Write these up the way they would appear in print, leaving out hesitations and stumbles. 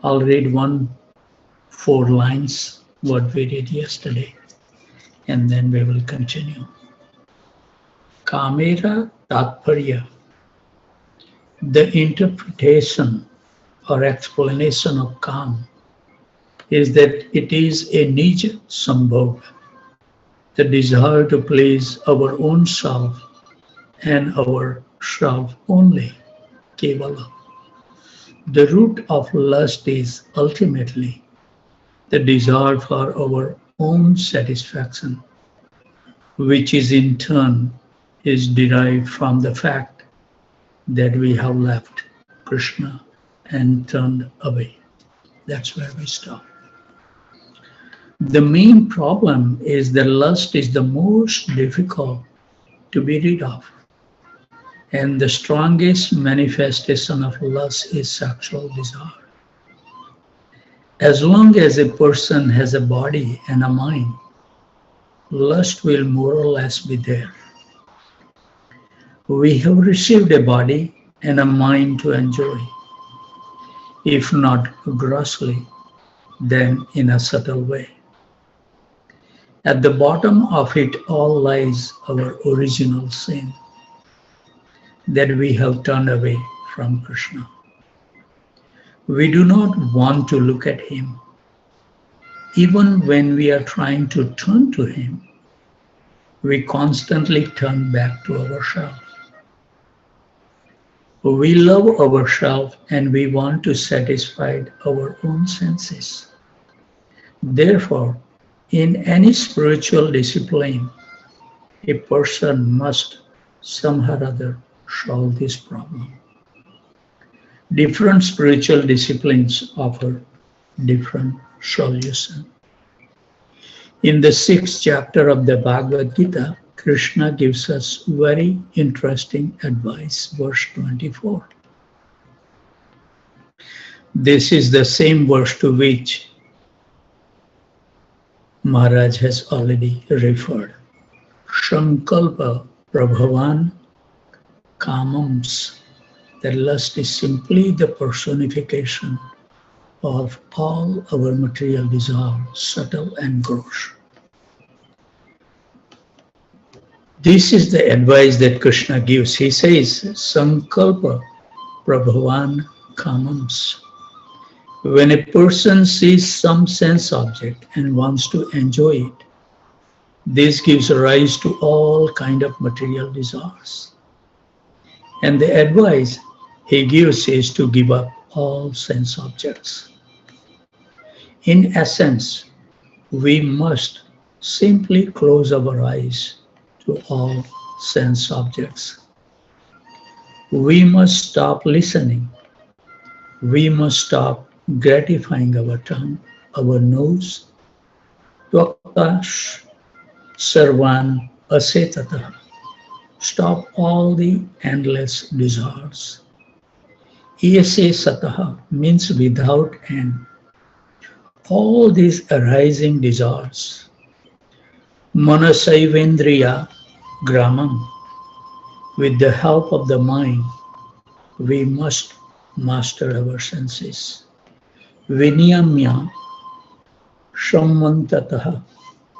I'll read four lines, what we did yesterday, and then we will continue. Kamera Tatparya, the interpretation or explanation of Kam is that it is a Nij Sambhog, the desire to please our own self and our self only, Kevala. The root of lust is ultimately the desire for our own satisfaction, which is in turn is derived from the fact that we have left Krishna and turned away. That's where we stop. The main problem is that lust is the most difficult to be rid of. And the strongest manifestation of lust is sexual desire. As long as a person has a body and a mind, lust will more or less be there. We have received a body and a mind to enjoy, if not grossly, then in a subtle way. At the bottom of it all lies our original sin, that we have turned away from Krishna. We do not want to look at him. Even when we are trying to turn to him, we constantly turn back to ourselves. We love ourselves and we want to satisfy our own senses. Therefore, in any spiritual discipline, a person must somehow or other solve this problem. Different spiritual disciplines offer different solutions. In the 6th chapter of the Bhagavad Gita, Krishna gives us very interesting advice, verse 24. This is the same verse to which Maharaj has already referred. Sankalpa Prabhavan Kamams. That lust is simply the personification of all our material desires, subtle and gross. This is the advice that Krishna gives. He says, Sankalpa Prabhavan Kamams. When a person sees some sense object and wants to enjoy it, this gives rise to all kind of material desires. And the advice he gives is to give up all sense objects. In essence, we must simply close our eyes to all sense objects. We must stop listening. We must stop gratifying our tongue, our nose. Tvakta sarvan asetata. Stop all the endless desires. Ese sataha means without end. All these arising desires. Manasaivendriya gramam. With the help of the mind, we must master our senses. Vinyamya shammantataha.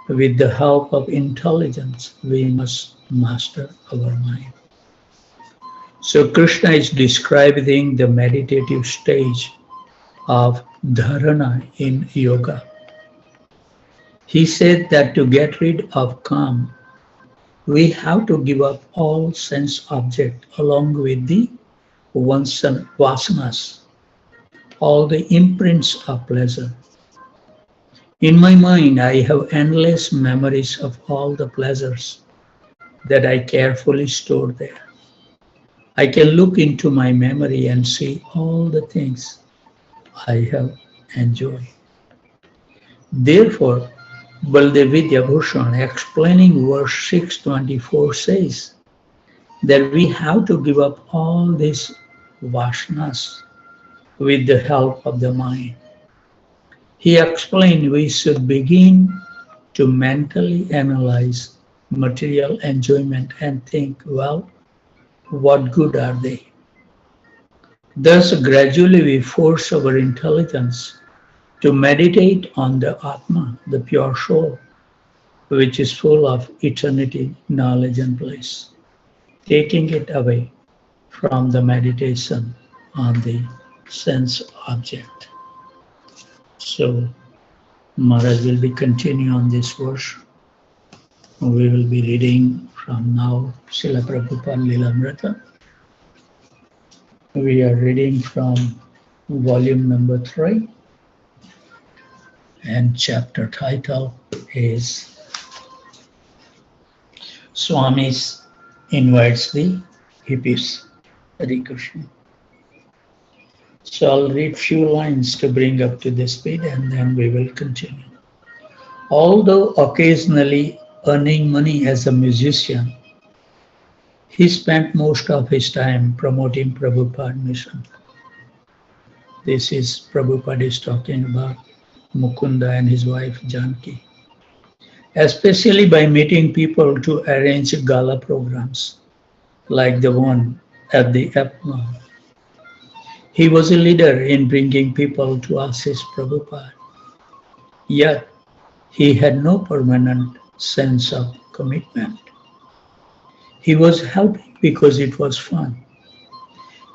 With the help of intelligence, we must master our mind. So Krishna is describing the meditative stage of dharana in yoga. He said that to get rid of Kam, we have to give up all sense object along with the vasanas, all the imprints of pleasure. In my mind, I have endless memories of all the pleasures that I carefully store there. I can look into my memory and see all the things I have enjoyed. Therefore, Baldevidya Bhushan, explaining verse 624, says that we have to give up all these vasanas with the help of the mind. He explained we should begin to mentally analyze material enjoyment and think, well, what good are they? Thus, gradually we force our intelligence to meditate on the Atma, the pure soul, which is full of eternity, knowledge, and bliss, taking it away from the meditation on the sense object. So, Maharaj will be continuing on this verse. We will be reading from now Srila Prabhupada Lilamrita. We are reading from volume number 3, and chapter title is Swami Invites the Hippies. Hare Krishna. So I'll read few lines to bring up to the speed and then we will continue. Although occasionally earning money as a musician, he spent most of his time promoting Prabhupada mission. This is Prabhupada is talking about Mukunda and his wife Janki. Especially by meeting people to arrange gala programs like the one at the Atma. He was a leader in bringing people to assist Prabhupada. Yet, he had no permanent sense of commitment. He was helping because it was fun,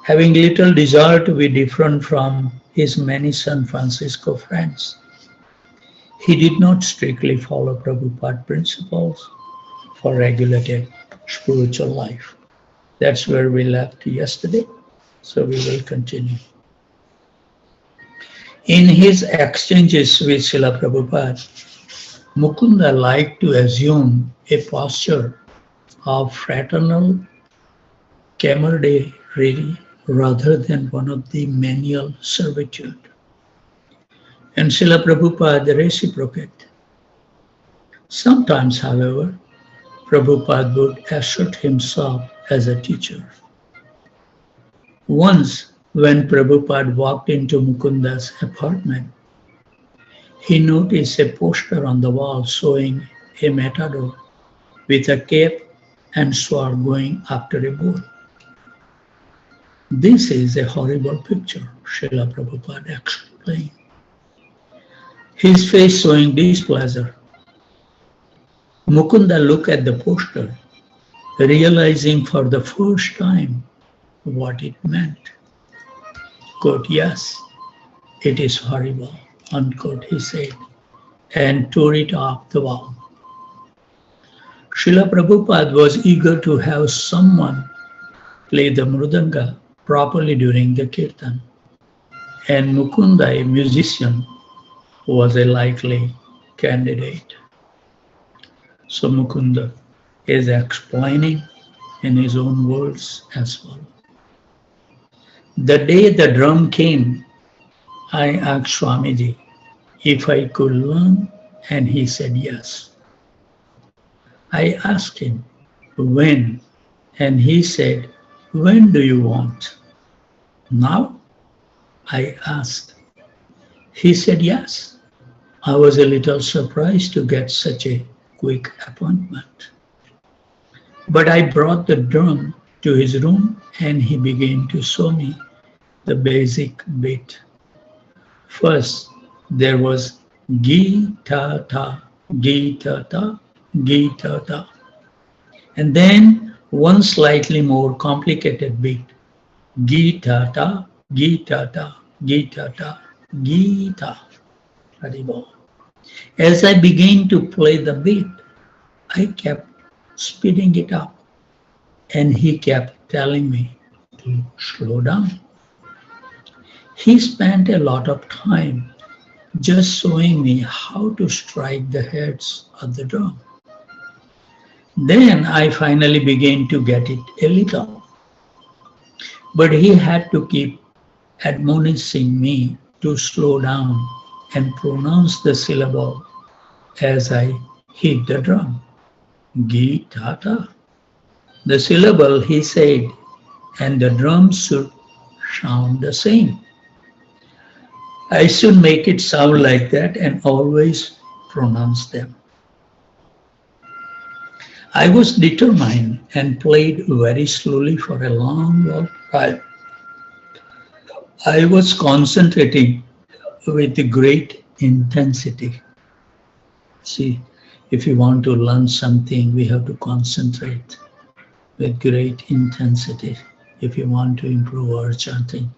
having little desire to be different from his many San Francisco friends. He did not strictly follow Prabhupada principles for regulated spiritual life. That's where we left yesterday, so we will continue. In his exchanges with Srila Prabhupada, Mukunda liked to assume a posture of fraternal camaraderie rather than one of the menial servitude. And Srila Prabhupada reciprocated. Sometimes, however, Prabhupada would assert himself as a teacher. Once, when Prabhupada walked into Mukunda's apartment, he noticed a poster on the wall showing a matador with a cape and sword going after a bull. This is a horrible picture, Srila Prabhupada explained, his face showing displeasure. Mukunda looked at the poster, realizing for the first time what it meant. Quote, yes, it is horrible, unquote, he said, and tore it off the wall. Srila Prabhupada was eager to have someone play the mridanga properly during the kirtan, and Mukunda, a musician, was a likely candidate. So Mukunda is explaining in his own words as well. The day the drum came, I asked Swamiji if I could learn, and he said yes. I asked him when, and he said, when do you want? Now? I asked. He said yes. I was a little surprised to get such a quick appointment. But I brought the drum to his room and he began to show me the basic beat. First, there was gi ta ta, gi ta ta, gi ta ta. And then one slightly more complicated beat, gi ta ta, gi ta ta, gi ta ta, gi ta. As I began to play the beat, I kept speeding it up, and he kept telling me to slow down. He spent a lot of time just showing me how to strike the heads of the drum. Then I finally began to get it a little. But he had to keep admonishing me to slow down and pronounce the syllable as I hit the drum. Gi ta ta. The syllable he said, and the drum should sound the same. I should make it sound like that and always pronounce them. I was determined and played very slowly for a long while. I was concentrating with great intensity. See, if you want to learn something, we have to concentrate with great intensity if you want to improve our chanting.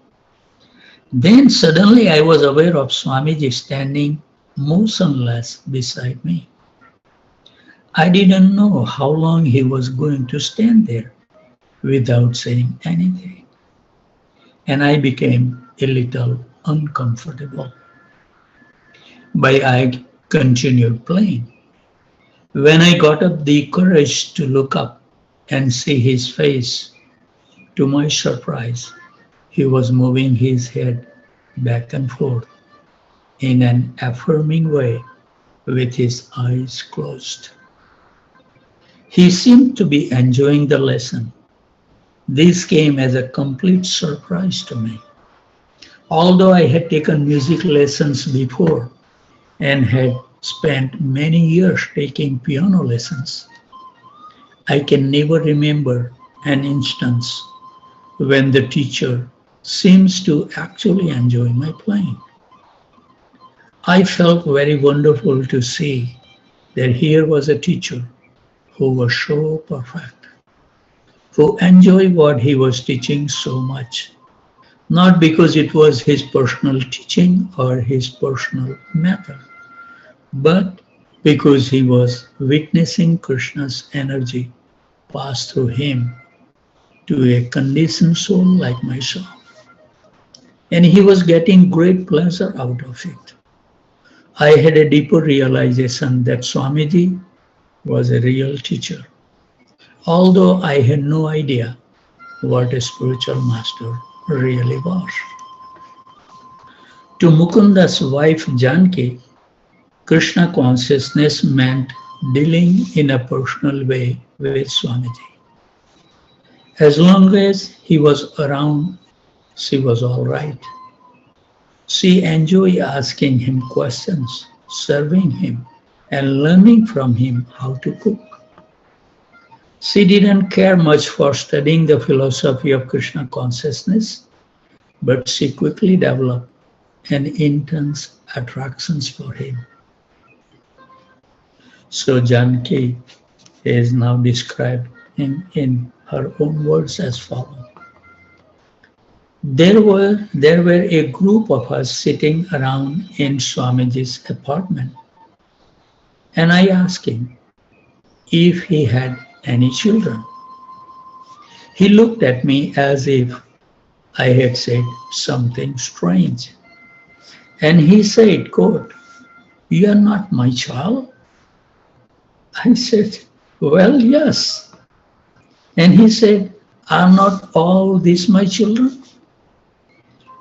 Then suddenly I was aware of Swamiji standing motionless beside me. I didn't know how long he was going to stand there without saying anything. And I became a little uncomfortable. But I continued playing. When I got up the courage to look up and see his face, to my surprise, he was moving his head back and forth in an affirming way with his eyes closed. He seemed to be enjoying the lesson. This came as a complete surprise to me. Although I had taken music lessons before and had spent many years taking piano lessons, I can never remember an instance when the teacher seems to actually enjoy my playing. I felt very wonderful to see that here was a teacher who was so perfect, who enjoyed what he was teaching so much, not because it was his personal teaching or his personal method, but because he was witnessing Krishna's energy pass through him to a conditioned soul like myself. And he was getting great pleasure out of it. I had a deeper realization that Swamiji was a real teacher, although I had no idea what a spiritual master really was. To Mukunda's wife Janki, Krishna consciousness meant dealing in a personal way with Swamiji. As long as he was around, she was all right. She enjoyed asking him questions, serving him, and learning from him how to cook. She didn't care much for studying the philosophy of Krishna consciousness, but she quickly developed an intense attraction for him. So Janki is now described in her own words as follows. There were a group of us sitting around in Swamiji's apartment, and I asked him if he had any children. He looked at me as if I had said something strange, and he said, quote, "You are not my child?" I said, "Well, yes." And he said, "Are not all these my children?"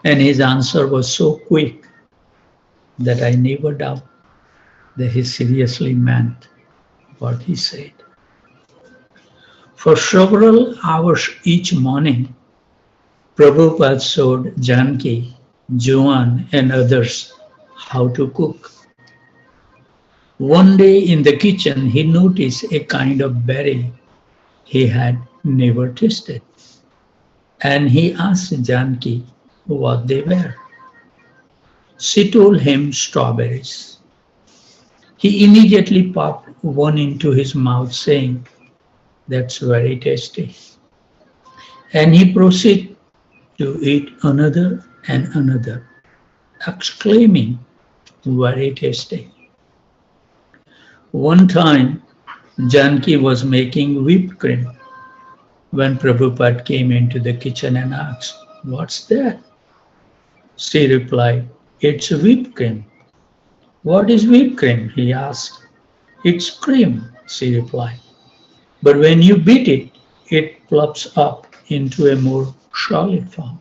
And his answer was so quick that I never doubt that he seriously meant what he said. For several hours each morning, Prabhupada showed Janki, Joan, and others how to cook. One day in the kitchen, he noticed a kind of berry he had never tasted. And he asked Janki what they were. She told him strawberries. He immediately popped one into his mouth, saying, "That's very tasty." And he proceeded to eat another and another, exclaiming, "Very tasty." One time, Janki was making whipped cream when Prabhupada came into the kitchen and asked, "What's that?" She replied, "It's whipped cream." "What is whipped cream?" he asked. "It's cream," she replied. "But when you beat it, it plops up into a more solid form."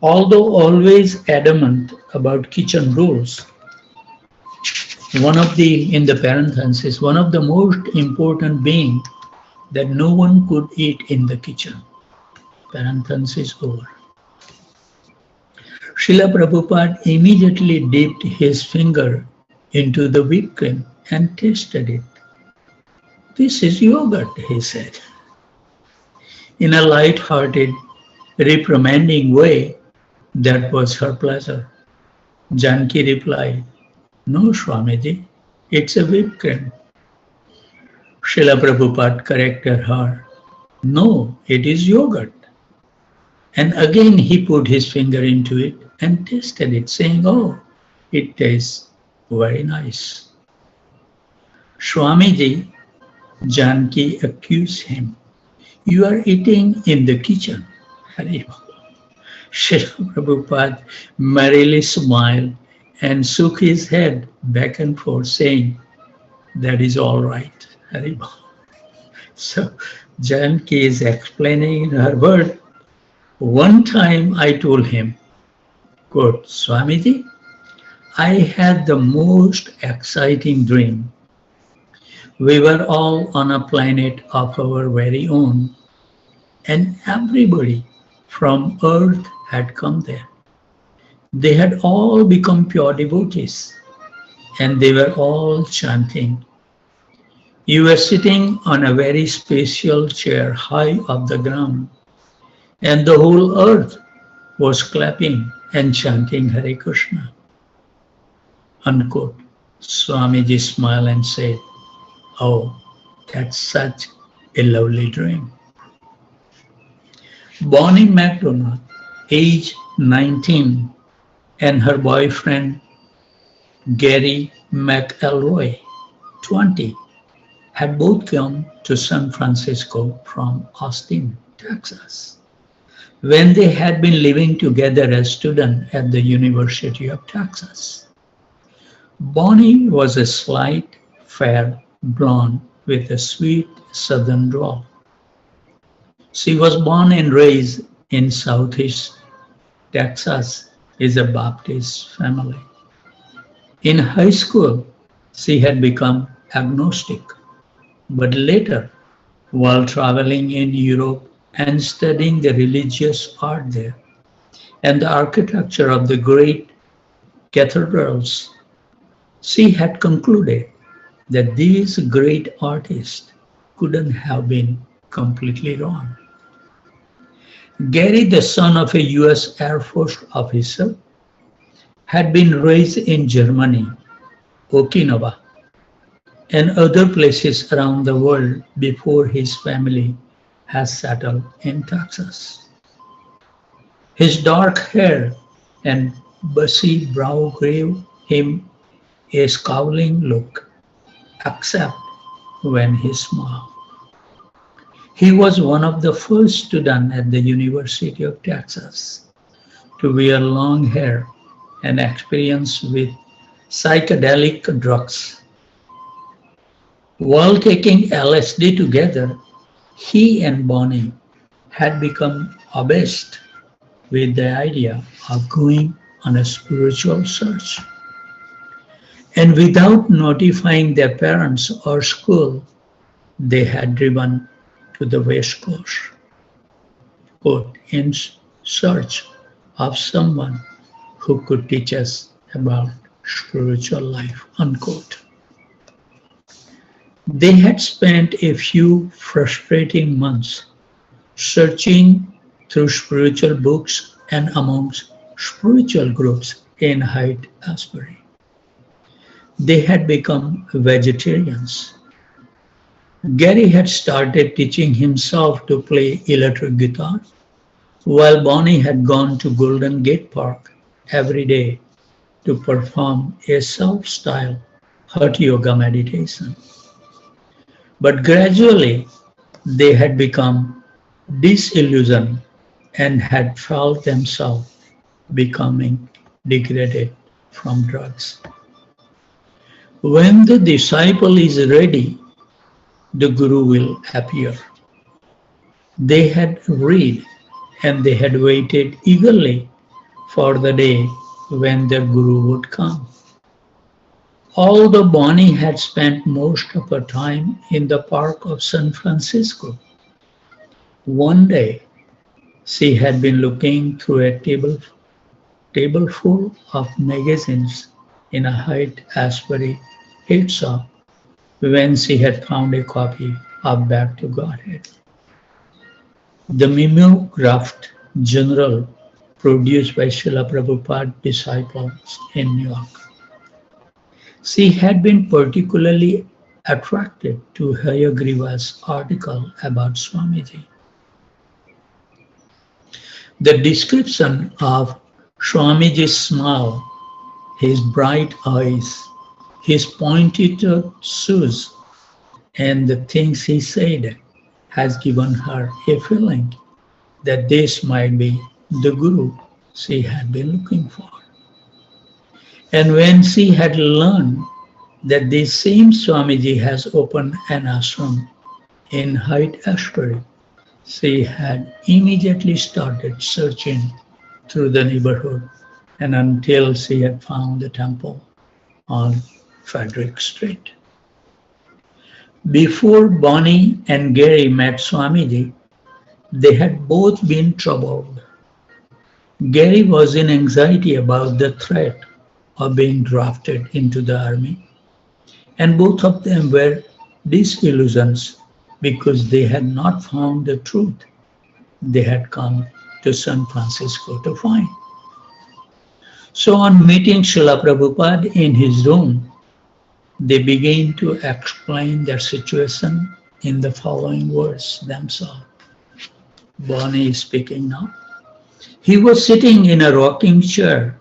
Although always adamant about kitchen rules, in the parenthesis, one of the most important being that no one could eat in the kitchen. Parenthesis over. Srila Prabhupada immediately dipped his finger into the whipped cream and tasted it. "This is yogurt," he said. In a light-hearted, reprimanding way, That was her pleasure. Janki replied, "No, Swamiji, it's a whipped cream." Srila Prabhupada corrected her, "No, it is yogurt." And again he put his finger into it and tasted it, saying, "Oh, it tastes very nice." Swamiji, Janki accused him, "You are eating in the kitchen." Hari Bol. Srila Prabhupada merrily smiled and shook his head back and forth, saying, "That is all right." Hari Bol. So Janki is explaining in her word, "One time I told him, quote, Swamiji, I had the most exciting dream. We were all on a planet of our very own, and everybody from Earth had come there. They had all become pure devotees, and they were all chanting. You were sitting on a very special chair high off the ground, and the whole earth was clapping and chanting Hare Krishna." Unquote. Swamiji smiled and said, "Oh, that's such a lovely dream." Bonnie McDonald, age 19, and her boyfriend Gary McElroy, 20, had both come to San Francisco from Austin, Texas, when they had been living together as students at the University of Texas. Bonnie was a slight, fair blonde with a sweet southern drawl. She was born and raised in Southeast Texas in a Baptist family. In high school, she had become agnostic, but later, while traveling in Europe and studying the religious art there and the architecture of the great cathedrals, she had concluded that these great artists couldn't have been completely wrong. Gary, the son of a US Air Force officer, had been raised in Germany, Okinawa, and other places around the world before his family has settled in Texas. His dark hair and bushy brow gave him a scowling look, except when he smiled. He was one of the first students at the University of Texas to wear long hair and experience with psychedelic drugs. While taking LSD together, he and Bonnie had become obsessed with the idea of going on a spiritual search. And without notifying their parents or school, they had driven to the West Coast, quote, in search of someone who could teach us about spiritual life, unquote. They had spent a few frustrating months searching through spiritual books and amongst spiritual groups in Haight-Ashbury. They had become vegetarians. Gary had started teaching himself to play electric guitar, while Bonnie had gone to Golden Gate Park every day to perform a self-styled Hatha Yoga meditation. But gradually, they had become disillusioned and had felt themselves becoming degraded from drugs. When the disciple is ready, the Guru will appear. They had read and they had waited eagerly for the day when the Guru would come. Although Bonnie had spent most of her time in the park of San Francisco, one day she had been looking through a table full of magazines in a Haight-Ashbury head shop when she had found a copy of Back to Godhead. The mimeographed journal produced by Srila Prabhupada disciples in New York. She had been particularly attracted to Hayagriva's article about Swamiji. The description of Swamiji's smile, his bright eyes, his pointed shoes, and the things he said has given her a feeling that this might be the Guru she had been looking for. And when she had learned that this same Swamiji has opened an ashram in Hyde Ashbury, she had immediately started searching through the neighborhood and until she had found the temple on Frederick Street. Before Bonnie and Gary met Swamiji, they had both been troubled. Gary was in anxiety about the threat of being drafted into the army, and both of them were disillusioned because they had not found the truth they had come to San Francisco to find. So on meeting Srila Prabhupada in his room, they began to explain their situation in the following words themselves. Bonnie is speaking now. He was sitting in a rocking chair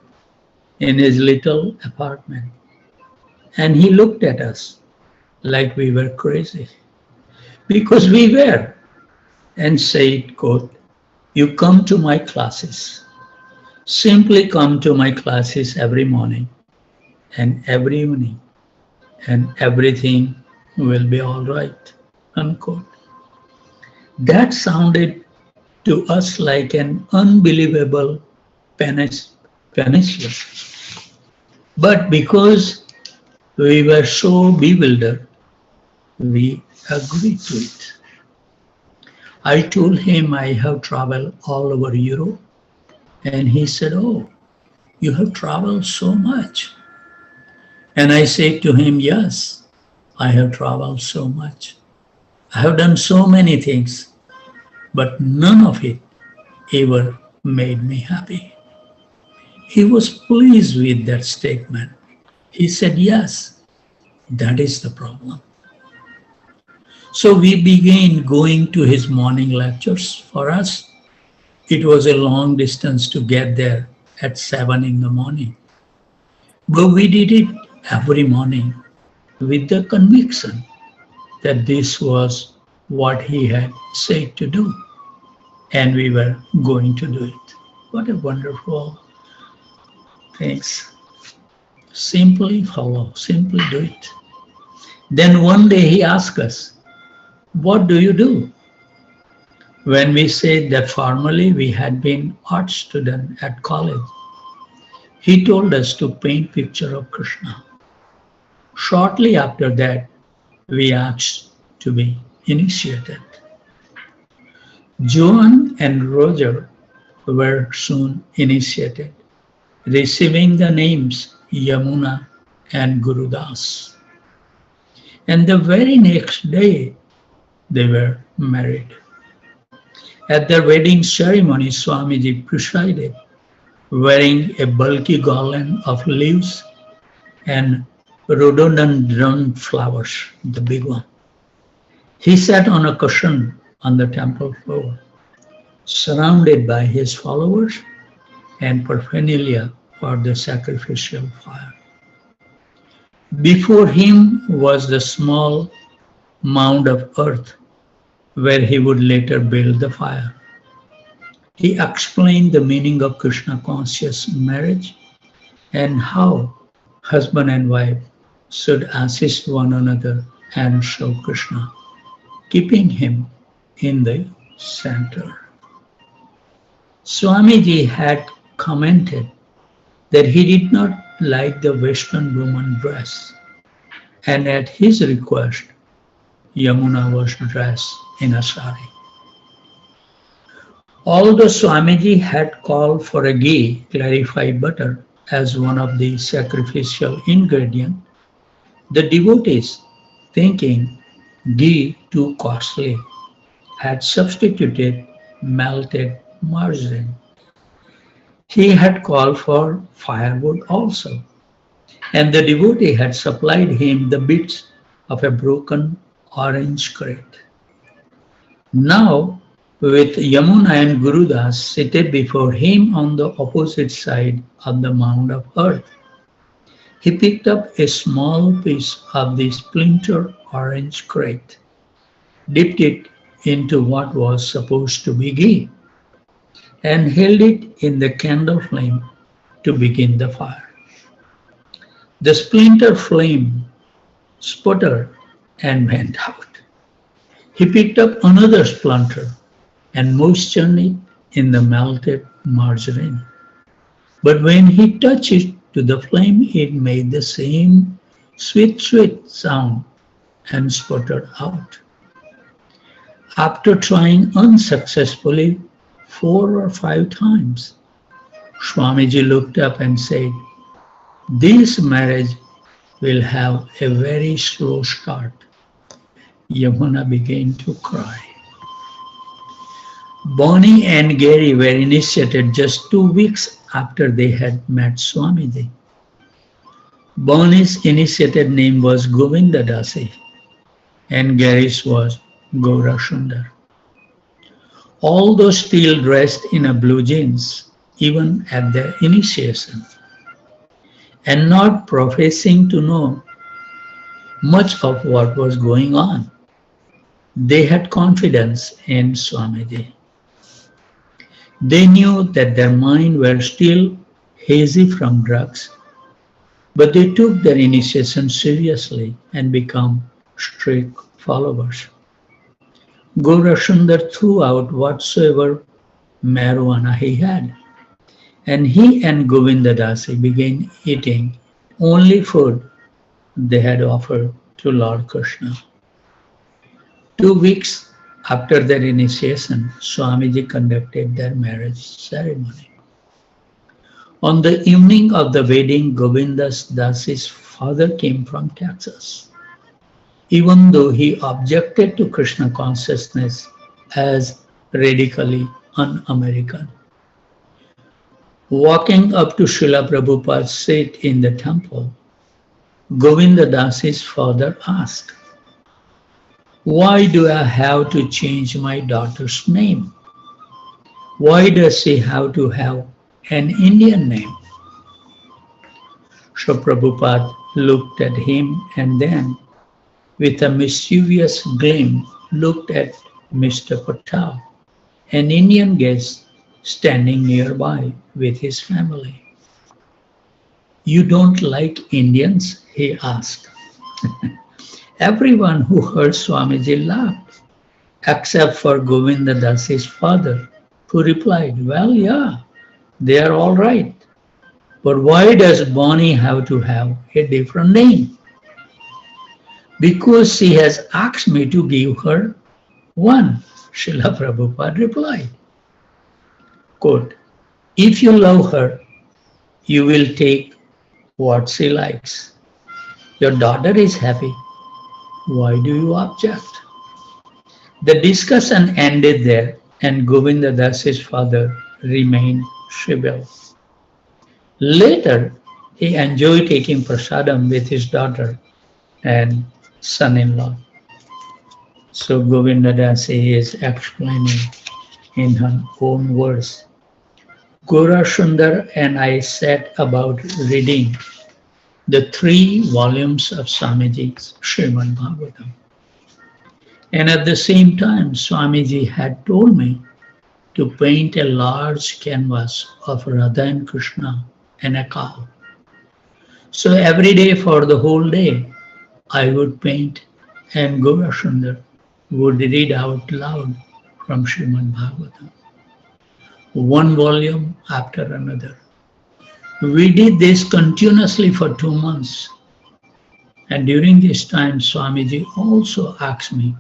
in his little apartment, and he looked at us like we were crazy, because we were, and said, quote, "You come to my classes. Simply come to my classes every morning and every evening, and everything will be all right," unquote. That sounded to us like an unbelievable panacea. But because we were so bewildered, we agreed to it. I told him I have traveled all over Europe, and he said, "Oh, you have traveled so much." And I said to him, "Yes, I have traveled so much. I have done so many things, but none of it ever made me happy." He was pleased with that statement. He said, "Yes, that is the problem." So we began going to his morning lectures. For us, it was a long distance to get there at 7 in the morning. But we did it every morning with the conviction that this was what he had said to do, and we were going to do it. What a wonderful thing. Simply follow, simply do it. Then one day he asked us, "What do you do?" When we said that formerly we had been art student at college, he told us to paint picture of Krishna. Shortly after that, we asked to be initiated. Joan and Roger were soon initiated, receiving the names Yamuna and Gurudas. And the very next day, they were married. At their wedding ceremony, Swamiji presided, wearing a bulky garland of leaves and rhododendron flowers, the big one. He sat on a cushion on the temple floor, surrounded by his followers and paraphernalia for the sacrificial fire. Before him was the small mound of earth where he would later build the fire. He explained the meaning of Krishna conscious marriage and how husband and wife should assist one another and show Krishna, keeping him in the center. Swamiji had commented that he did not like the Western woman dress, and at his request, Yamuna was dressed in a sari. Although Swamiji had called for a ghee, clarified butter, as one of the sacrificial ingredients, the devotees, thinking ghee too costly, had substituted melted margarine. He had called for firewood also, and the devotee had supplied him the bits of a broken orange crate. Now, with Yamuna and Gurudas seated before him on the opposite side of the mound of earth, he picked up a small piece of the splintered orange crate, dipped it into what was supposed to be ghee, and held it in the candle flame to begin the fire. The splinter flame sputtered and went out. He picked up another splinter and moistened it in the melted margarine. But when he touched it to the flame, it made the same sweet, sweet sound and sputtered out. After trying unsuccessfully 4 or 5 times, Swamiji looked up and said, "This marriage will have a very slow start." Yamuna began to cry. Bonnie and Gary were initiated just 2 weeks after they had met Swamiji. Bonnie's initiated name was Govinda Dasi and Gary's was Gaura Sundar. Although still dressed in a blue jeans, even at their initiation, and not professing to know much of what was going on, they had confidence in Swamiji. They knew that their minds were still hazy from drugs, but they took their initiation seriously and became strict followers. Gaura Sundar threw out whatsoever marijuana he had, and he and Govinda Dasi began eating only food they had offered to Lord Krishna. 2 weeks after their initiation, Swamiji conducted their marriage ceremony. On the evening of the wedding, Govinda Dasi's father came from Texas. Even though he objected to Krishna consciousness as radically un-American. Walking up to Srila Prabhupada's seat in the temple, Govinda Dasi's father asked, "Why do I have to change my daughter's name? Why does she have to have an Indian name?" So Prabhupada looked at him and then, with a mischievous gleam, looked at Mr. Patel, an Indian guest standing nearby with his family. "You don't like Indians?" he asked. Everyone who heard Swamiji laughed, except for Govinda Dasi's father, who replied, "Well, yeah, they are all right. But why does Bonnie have to have a different name?" "Because she has asked me to give her one," Srila Prabhupada replied. Quote, "If you love her, you will take what she likes. Your daughter is happy. Why do you object?" The discussion ended there, and Govinda Das's father remained civil. Later, he enjoyed taking prasadam with his daughter and son-in-law. So Govinda Dasi is explaining in her own words. Gaura Sundar and I set about reading the 3 volumes of Swamiji's Srimad Bhagavatam. And at the same time, Swamiji had told me to paint a large canvas of Radha and Krishna and a cow. So every day for the whole day, I would paint and Gaura Sundar would read out loud from Srimad Bhagavatam, 1 volume after another. We did this continuously for 2 months. And during this time, Swamiji also asked me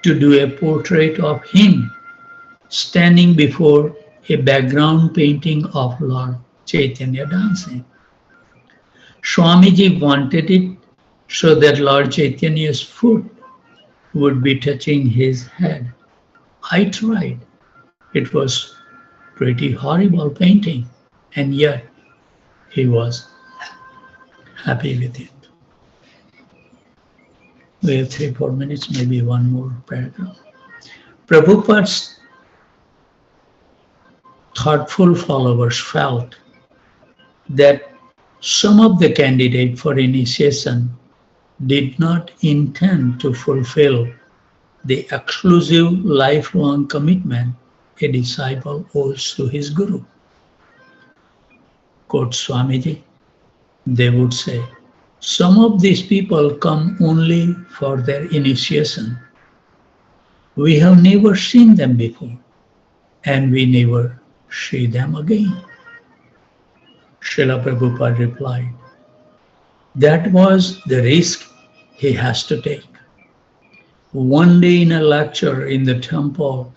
to do a portrait of him standing before a background painting of Lord Chaitanya dancing. Swamiji wanted it so that Lord Chaitanya's foot would be touching his head. I tried. It was pretty horrible painting. and yet he was happy with it. We have 3-4 minutes, maybe one more paragraph. Prabhupada's thoughtful followers felt that some of the candidates for initiation did not intend to fulfill the exclusive lifelong commitment a disciple owes to his guru. Quote Swamiji, they would say, some of these people come only for their initiation. We have never seen them before, and we never see them again. Srila Prabhupada replied, that was the risk he has to take. One day in a lecture in the temple,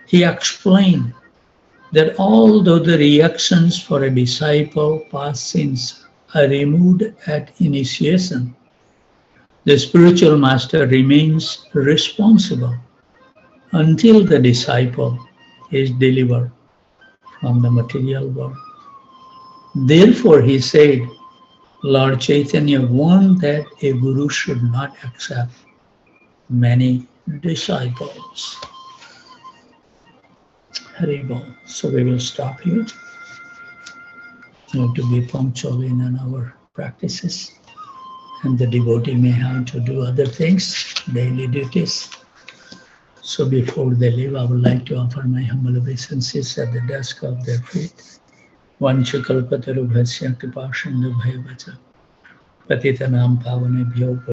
he explained that although the reactions for a disciple past sins are removed at initiation, the spiritual master remains responsible until the disciple is delivered from the material world. Therefore, he said, Lord Chaitanya warned that a guru should not accept many disciples. Hari Bol. So we will stop here. We have to be punctual in our practices. And the devotee may have to do other things, daily duties. So before they leave, I would like to offer my humble obeisances at the desk of their feet. Vanchakalpatarubhasya kripasindubhaya vacha patitanam pavanebhyo